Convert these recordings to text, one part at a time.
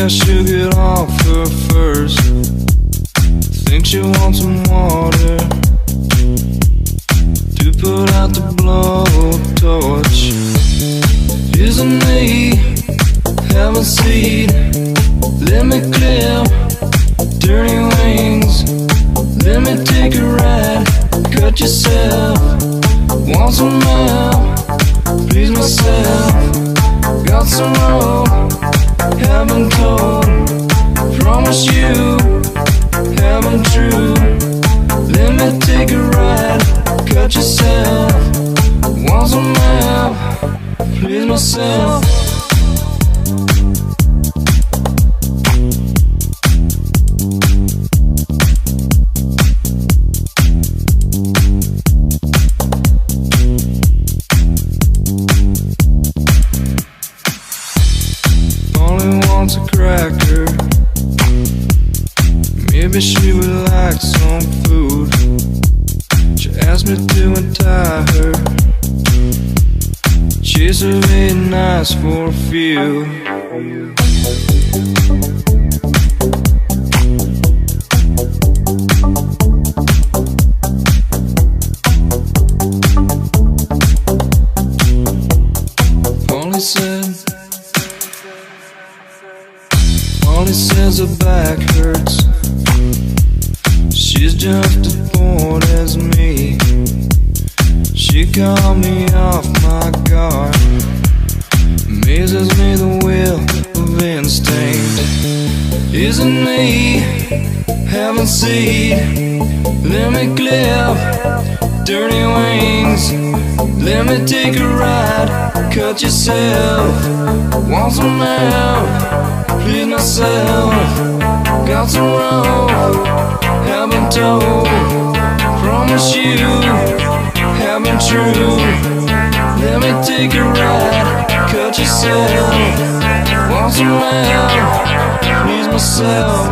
I should get off her first. Think she wants some water to put out the blowtorch. Isn't me, haven't seen. Let me clip dirty wings. Let me take a ride. Cut yourself. Want some help? Please myself. Got some rope, haven't told. Promise you, haven't true. Let me take a ride. Cut yourself. Want some help? Please myself. A cracker. Maybe she would like some food. She asked me to untie her. She's really nice for a few. Only says her back hurts. She's just as bored as me. She caught me off my guard. Amazes me the will of instinct. Isn't me, haven't seen. Let me clip dirty wings. Let me take a ride. Cut yourself. Want some help? Please myself. Got some rope, haven't told. Promise you, haven't true. Let me take a ride. Cut yourself. Want some help? Please myself.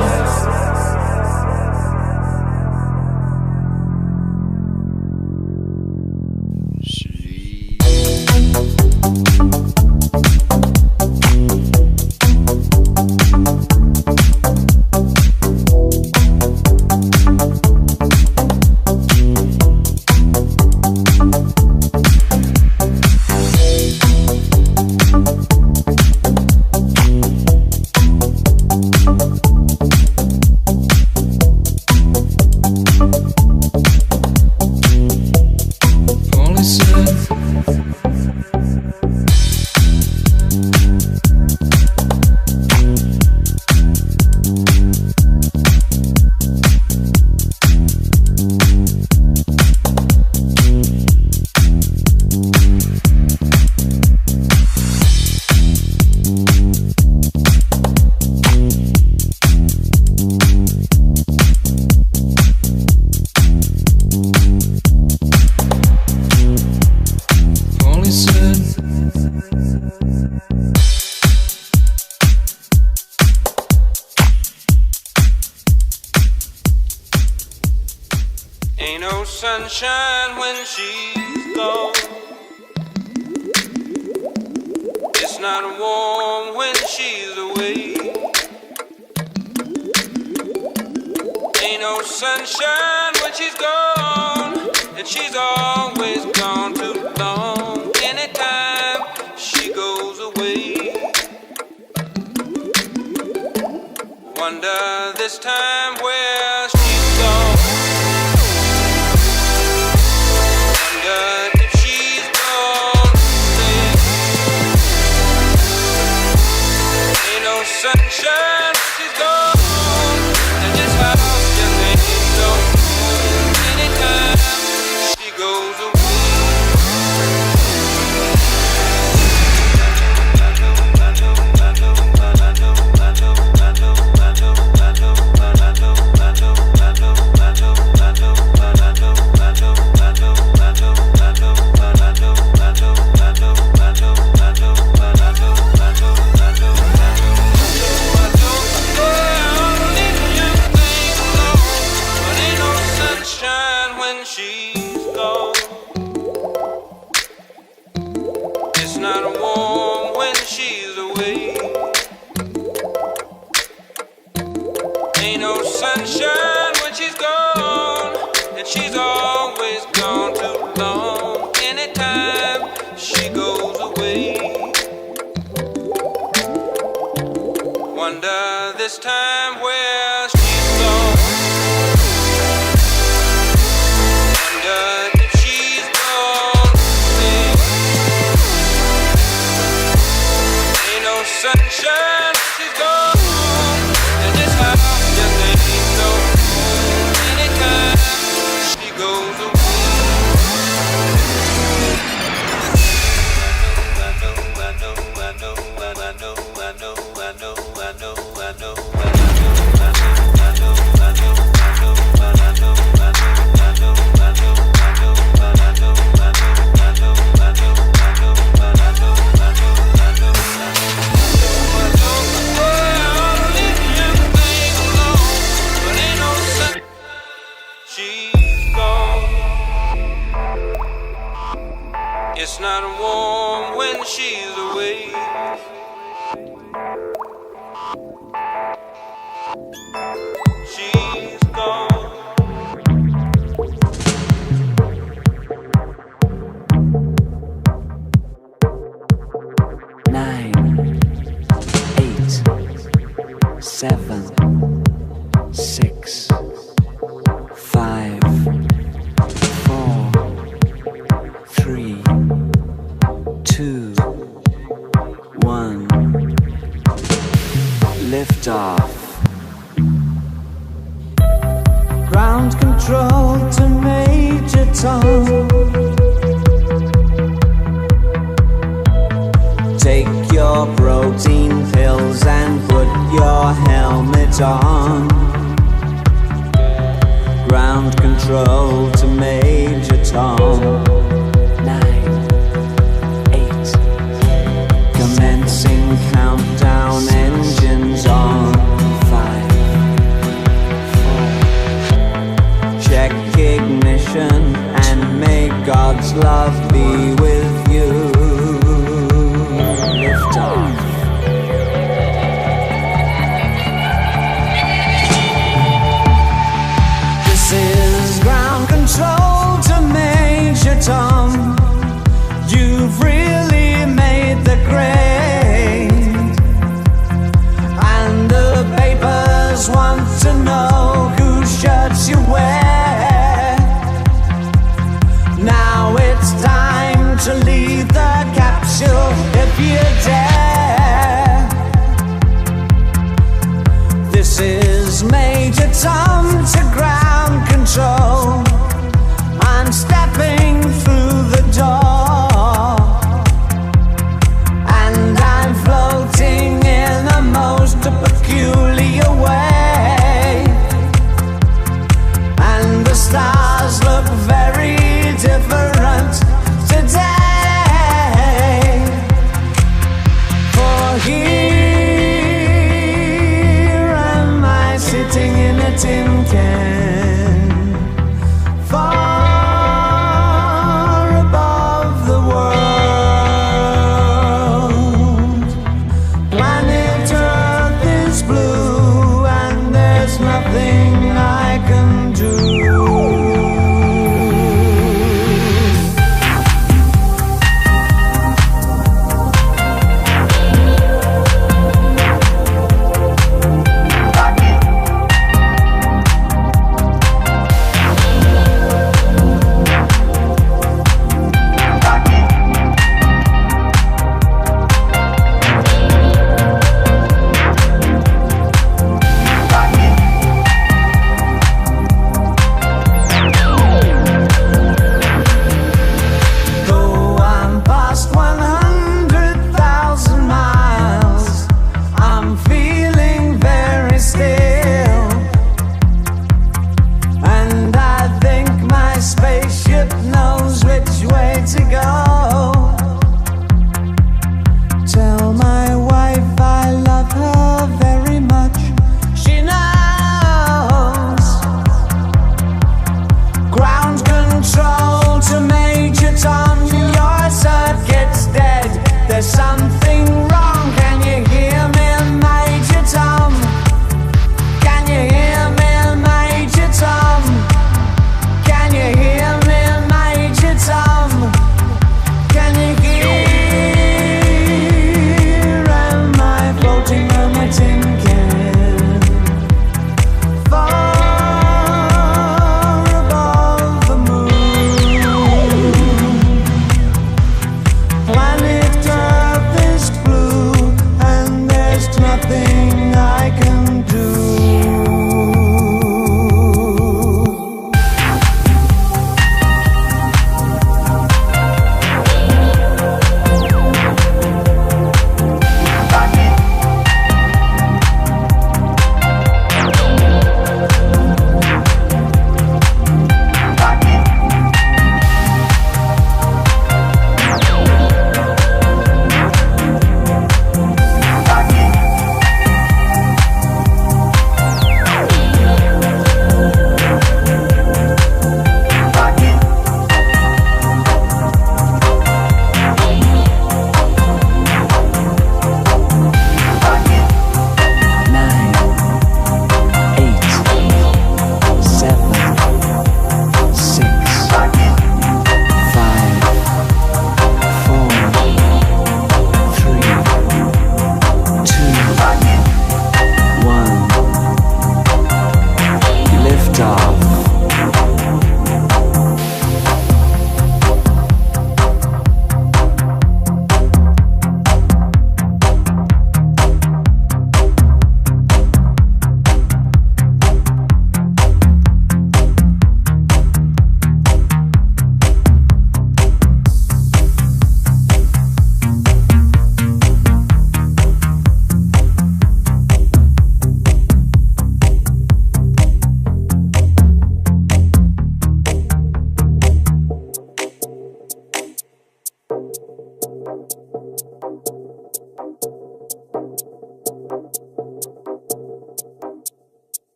Ain't no sunshine when she's gone. It's not warm when she's away. Ain't no sunshine when she's gone, and she's always gone too long. Anytime she goes away, wonder this time where she's gone. Sunshine, she's gone, and this house just ain't no home. Anytime she goes away. It's not warm when she's away. this time where she's gone. Wonder if she's gone. Ain't no sunshine, she's gone. And this house just ain't no home. Anytime she goes away. It's not warm when she's away. She's gone. Nine, 8, 7, 6, 5, 4, 3, 2, 1. Lift off. Ground control to Major Tom. Take your protein pills and put your helmet on. Ground control to Major Tom. 9, 8. Commencing countdown, engines on. 5, 4. Check ignition and may God's love be with you. Lift off. This is ground control to Major Tom. You've really made the grade, and the papers want to know whose shirts you wear. Now it's time to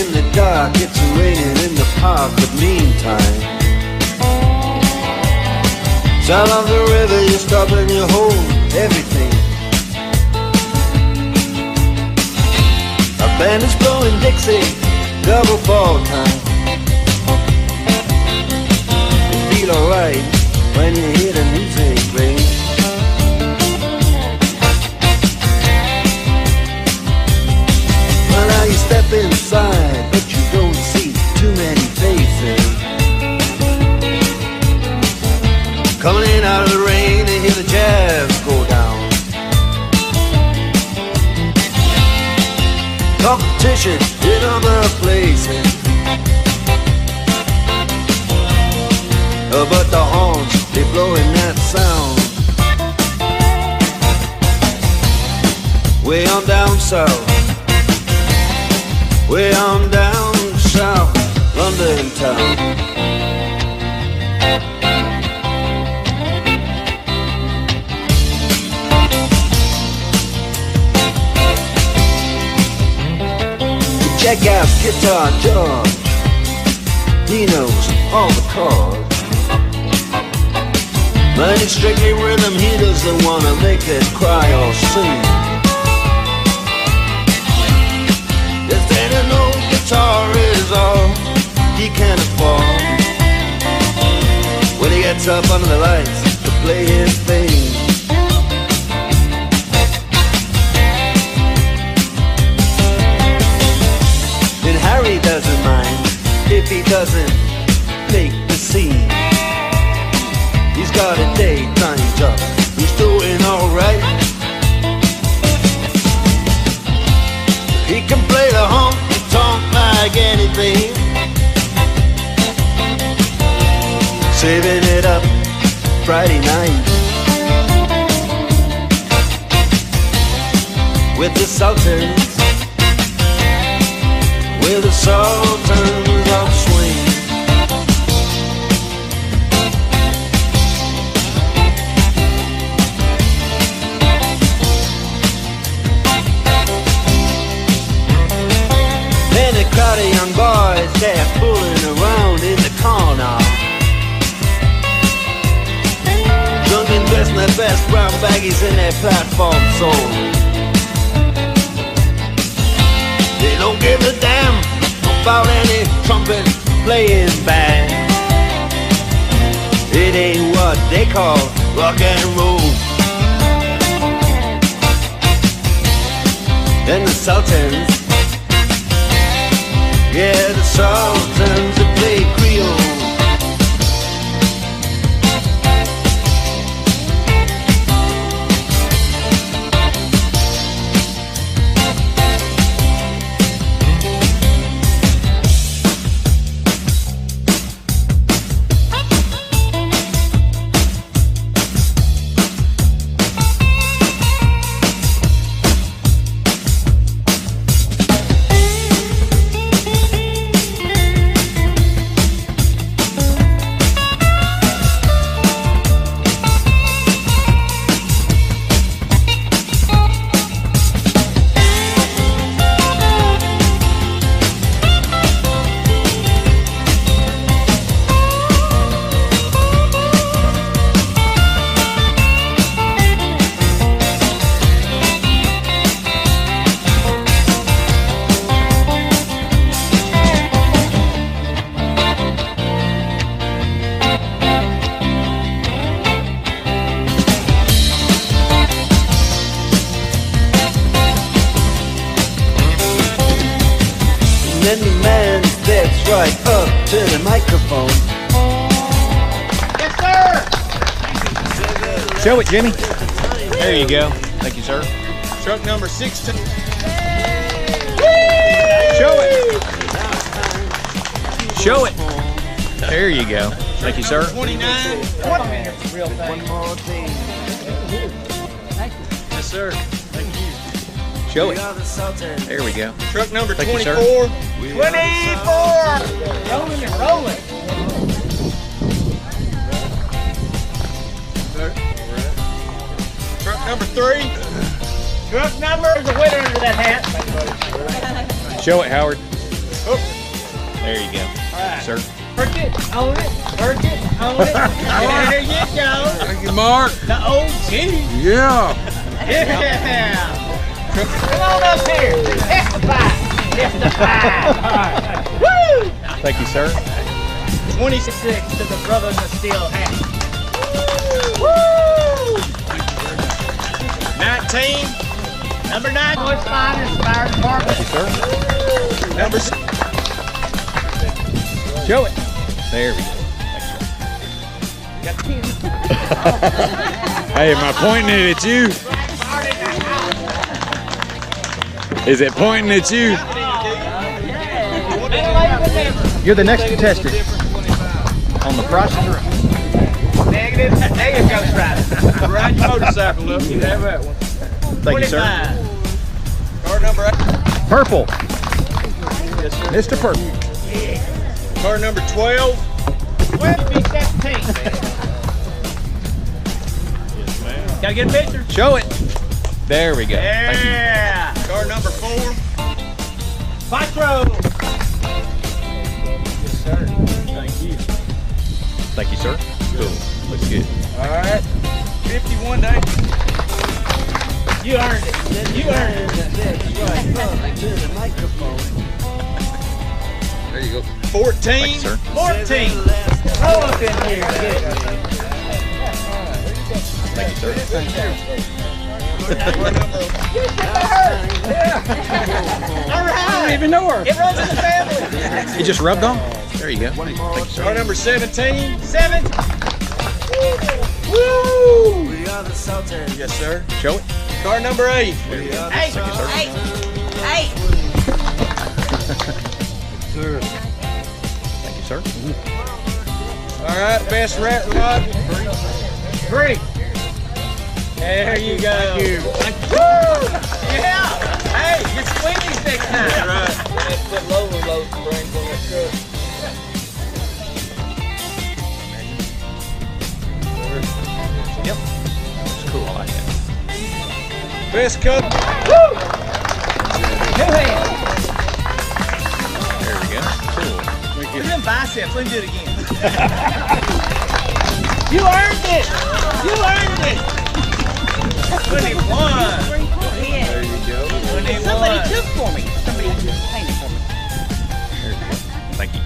in the dark, it's raining in the park, but meantime, sound of the river, you stop and you hold everything. A band is blowing Dixie, double fall time. You feel alright when you hear the music play. Well, now you step inside, but you don't see too many faces. Coming in out of the rain and hear the jazz go down. Competition in other places, but the horns, they blowing that sound. Way on down south, way on down south, London town. Check out Guitar George, he knows all the chords. But it's strictly rhythm, he doesn't wanna make it cry or sing. Just ain't an old guitar is all he can afford when he gets up under the lights to play his thing. And Harry doesn't mind if he doesn't make the scene. He's got a daytime job, he's doing alright. He can play the honky-tonk like anything, saving it up Friday night with the Sultans, with the Sultans of Swing. Then a crowd of young boys, they're fooling around in the corner, drunken, dressed in their best brown baggies in their platform soles. They don't give a damn about any trumpet playing band. It ain't what they call rock and roll. And the Sultans, yeah, the Sultans that play Creole. Then the man steps right up to the microphone. Yes, sir! Show it, Jimmy. There you go. Thank you, sir. Truck number 16. Show it. Show it. There you go. Thank you, sir. 29. One more thing. Yes, sir. Thank you. Show We it. are the Sultans. There we go. Truck number Thank you, 24. sir. 24! Rolling and rolling. Truck number 3. Truck number is a winner under that hat. Show it, Howard. There you go. right. Sir. Work it, own it, work it, own it. There you go. Thank you, Mark. The old cheese. Yeah. Yeah. Come on up here. Testify. Testify. Woo! Thank you, sir. 26 to the brother in the steel hat. Woo! 19. Number 9. Boys finest fire department. Thank you, sir. Number 6. Show it. There we go. Hey, am I pointing it at you? Is it pointing at you? You're the next contestant on the Price is Right. Negative. Negative Ghost Rider. Ride your motorcycle up. You have that one. Thank you, sir. Card number 8. Purple. Yes, sir. Mr. Purple. Card number 12. 12 be 17. Gotta get a picture. Show it. There we go. Thank you. Yeah. Card number 4. Vitro. Yes, sir. Thank you. Thank you, sir. Cool. Looks good. All right. 51 days. You earned it. You earned it. There you go. 14. Thank you, sir. 14. Roll up in here. Thank you, sir. All right. I don't even know her. It runs in the family. You just rubbed on? There you go. Thank you, sir. Card number 17. 7. Woo! Yes, sir. Show it. Card number 8. 8. Thank you, sir. 8. Thank you, sir. All right, best rat rod. 3. There you go. Thank you. Woo! Yeah. Hey, get squeakies next time. Yeah. Right. Put lower load springs on that truck. Yep. It's cool. I like that. Best cut. Woo! Two hands. There we go. Cool. Look at them biceps. Let me do it again. You earned it. You earned it. 21. There you go. 21. Somebody took for me. Somebody just painted for me. There you go. Thank you.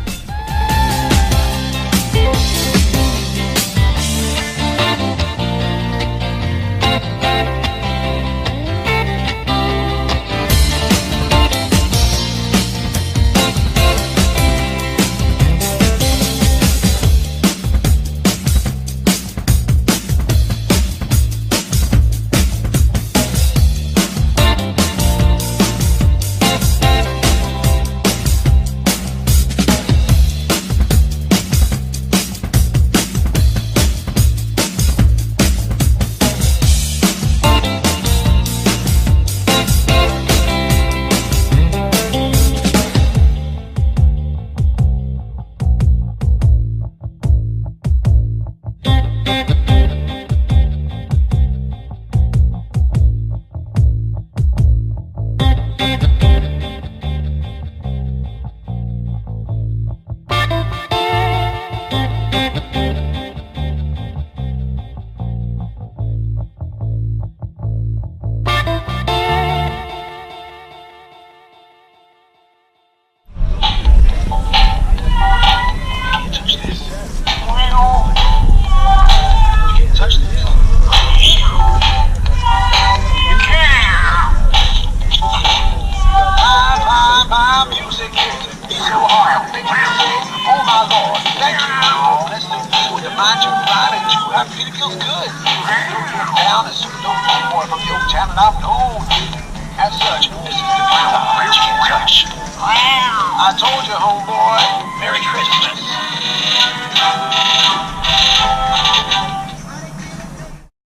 I told you, homeboy, Merry